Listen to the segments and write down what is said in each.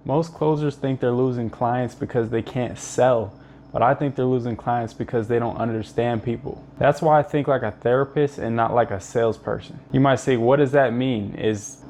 Most closers think they're losing clients because they can't sell, but I think they're losing clients because they don't understand people. That's why I think like a therapist and not like a salesperson. You might say, what does that mean?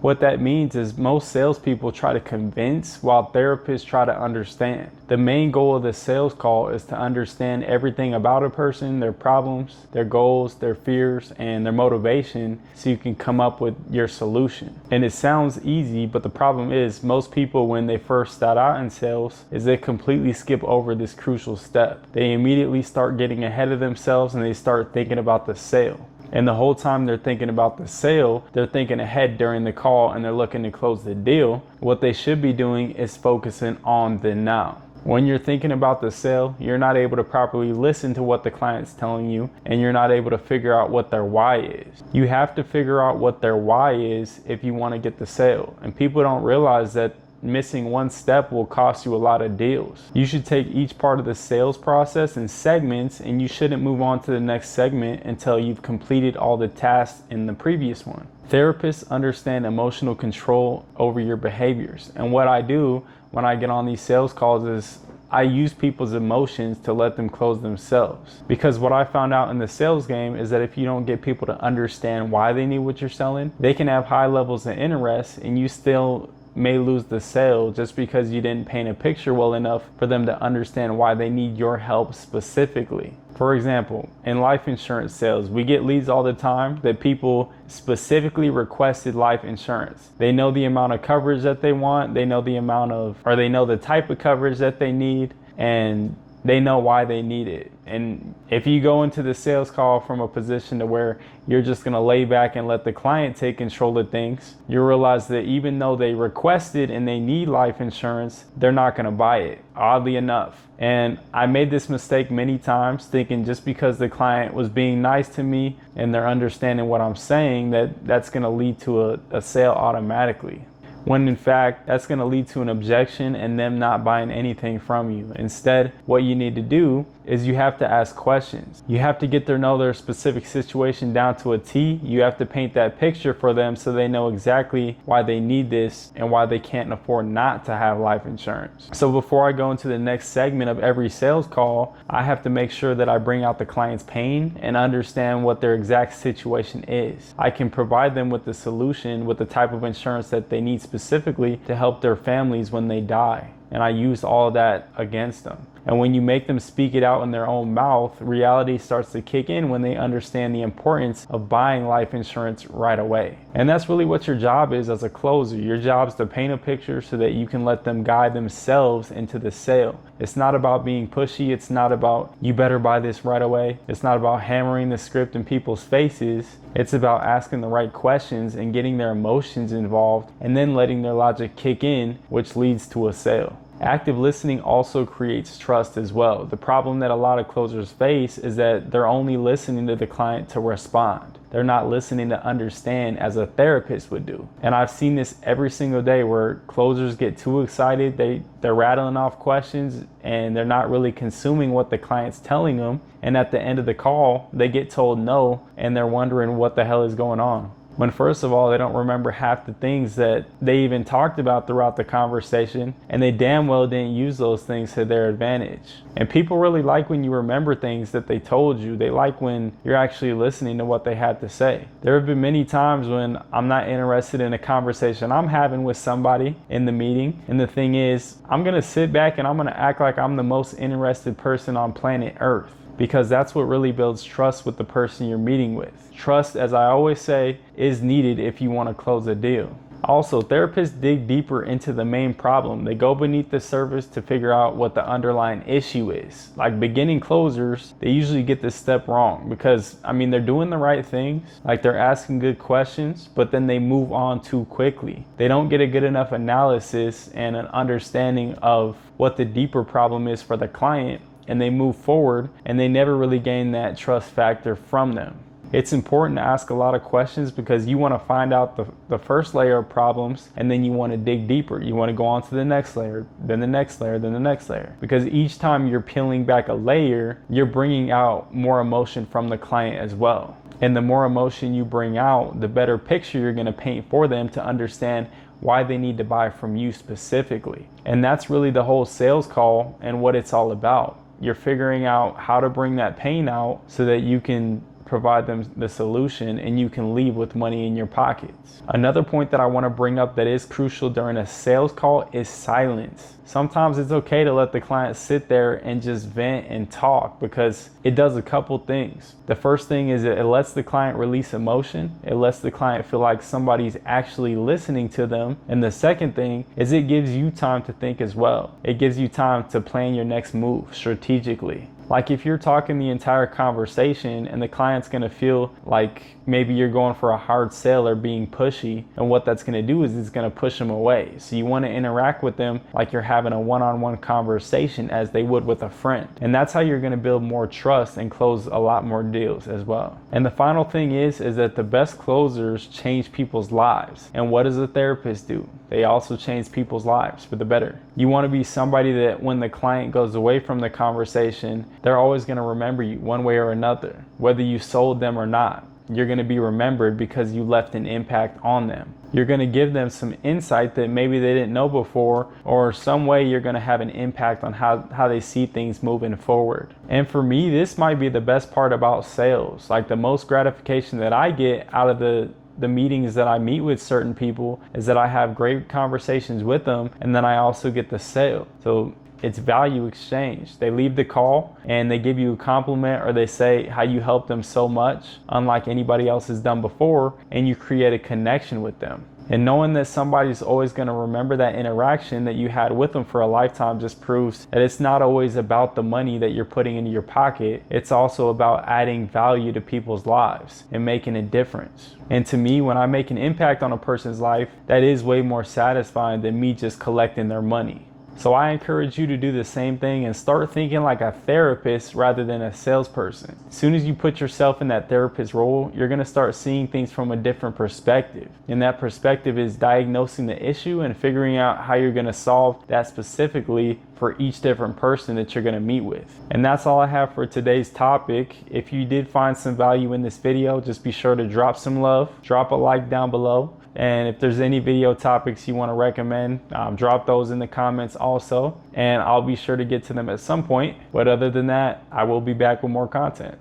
What that means is most salespeople try to convince while therapists try to understand. The main goal of the sales call is to understand everything about a person, their problems, their goals, their fears, and their motivation so you can come up with your solution. And it sounds easy, but the problem is most people when they first start out in sales is they completely skip over this crucial step. They immediately start getting ahead of themselves and they start thinking about the sale. And the whole time they're thinking about the sale, they're thinking ahead during the call and they're looking to close the deal. What they should be doing is focusing on the now. When you're thinking about the sale, you're not able to properly listen to what the client's telling you, and you're not able to figure out what their why is. You have to figure out what their why is if you want to get the sale. And people don't realize that missing one step will cost you a lot of deals. You should take each part of the sales process in segments, and you shouldn't move on to the next segment until you've completed all the tasks in the previous one. Therapists understand emotional control over your behaviors. And what I do when I get on these sales calls is I use people's emotions to let them close themselves. Because what I found out in the sales game is that if you don't get people to understand why they need what you're selling, they can have high levels of interest and you still may lose the sale just because you didn't paint a picture well enough for them to understand why they need your help specifically. For example, in life insurance sales, we get leads all the time that people specifically requested life insurance. They know the amount of coverage that they want, they know the type of coverage that they need, and they know why they need it. And if you go into the sales call from a position to where you're just gonna lay back and let the client take control of things, you realize that even though they requested and they need life insurance, they're not gonna buy it, oddly enough. And I made this mistake many times, thinking just because the client was being nice to me and they're understanding what I'm saying, that's gonna lead to a sale automatically. When in fact, that's gonna lead to an objection and them not buying anything from you. Instead, what you need to do is you have to ask questions. You have to get to know their specific situation down to a T. You have to paint that picture for them so they know exactly why they need this and why they can't afford not to have life insurance. So before I go into the next segment of every sales call, I have to make sure that I bring out the client's pain and understand what their exact situation is. I can provide them with the solution, with the type of insurance that they need specifically to help their families when they die. And I use all of that against them. And when you make them speak it out in their own mouth, reality starts to kick in when they understand the importance of buying life insurance right away. And that's really what your job is as a closer. Your job is to paint a picture so that you can let them guide themselves into the sale. It's not about being pushy. It's not about you better buy this right away. It's not about hammering the script in people's faces. It's about asking the right questions and getting their emotions involved and then letting their logic kick in, which leads to a sale. Active listening also creates trust as well. The problem that a lot of closers face is that they're only listening to the client to respond. They're not listening to understand as a therapist would do. And I've seen this every single day where closers get too excited. They're rattling off questions and they're not really consuming what the client's telling them. And at the end of the call, they get told no and they're wondering what the hell is going on. When first of all, they don't remember half the things that they even talked about throughout the conversation, and they damn well didn't use those things to their advantage. And people really like when you remember things that they told you. They like when you're actually listening to what they had to say. There have been many times when I'm not interested in a conversation I'm having with somebody in the meeting, and the thing is, I'm gonna sit back and I'm gonna act like I'm the most interested person on planet Earth. Because that's what really builds trust with the person you're meeting with. Trust, as I always say, is needed if you want to close a deal. Also, therapists dig deeper into the main problem. They go beneath the surface to figure out what the underlying issue is. Like beginning closers, they usually get this step wrong because, they're doing the right things. Like they're asking good questions, but then they move on too quickly. They don't get a good enough analysis and an understanding of what the deeper problem is for the client. And they move forward and they never really gain that trust factor from them. It's important to ask a lot of questions because you want to find out the first layer of problems and then you want to dig deeper. You want to go on to the next layer, then the next layer, then the next layer. Because each time you're peeling back a layer, you're bringing out more emotion from the client as well. And the more emotion you bring out, the better picture you're going to paint for them to understand why they need to buy from you specifically. And that's really the whole sales call and what it's all about. You're figuring out how to bring that pain out so that you can provide them the solution and you can leave with money in your pockets. Another point that I want to bring up that is crucial during a sales call is silence. Sometimes it's okay to let the client sit there and just vent and talk, because it does a couple things. The first thing is it lets the client release emotion. It lets the client feel like somebody's actually listening to them. And the second thing is it gives you time to think as well. It gives you time to plan your next move strategically. Like if you're talking the entire conversation and the client's gonna feel like maybe you're going for a hard sell or being pushy, and what that's gonna do is it's gonna push them away. So you wanna interact with them like you're having a one-on-one conversation as they would with a friend. And that's how you're gonna build more trust and close a lot more deals as well. And the final thing is that the best closers change people's lives. And what does a therapist do? They also change people's lives for the better. You wanna be somebody that when the client goes away from the conversation, they're always gonna remember you one way or another. Whether you sold them or not, you're gonna be remembered because you left an impact on them. You're gonna give them some insight that maybe they didn't know before, or some way you're gonna have an impact on how they see things moving forward. And for me, this might be the best part about sales. Like the most gratification that I get out of the meetings that I meet with certain people is that I have great conversations with them, and then I also get the sale. So it's value exchange. They leave the call and they give you a compliment, or they say how you helped them so much, unlike anybody else has done before, and you create a connection with them. And knowing that somebody's always going to remember that interaction that you had with them for a lifetime just proves that it's not always about the money that you're putting into your pocket. It's also about adding value to people's lives and making a difference. And to me, when I make an impact on a person's life, that is way more satisfying than me just collecting their money. So I encourage you to do the same thing and start thinking like a therapist rather than a salesperson. As soon as you put yourself in that therapist role, you're gonna start seeing things from a different perspective. And that perspective is diagnosing the issue and figuring out how you're gonna solve that specifically for each different person that you're gonna meet with. And that's all I have for today's topic. If you did find some value in this video, just be sure to drop some love, drop a like down below. And if there's any video topics you want to recommend, drop those in the comments also, and I'll be sure to get to them at some point. But other than that, I will be back with more content.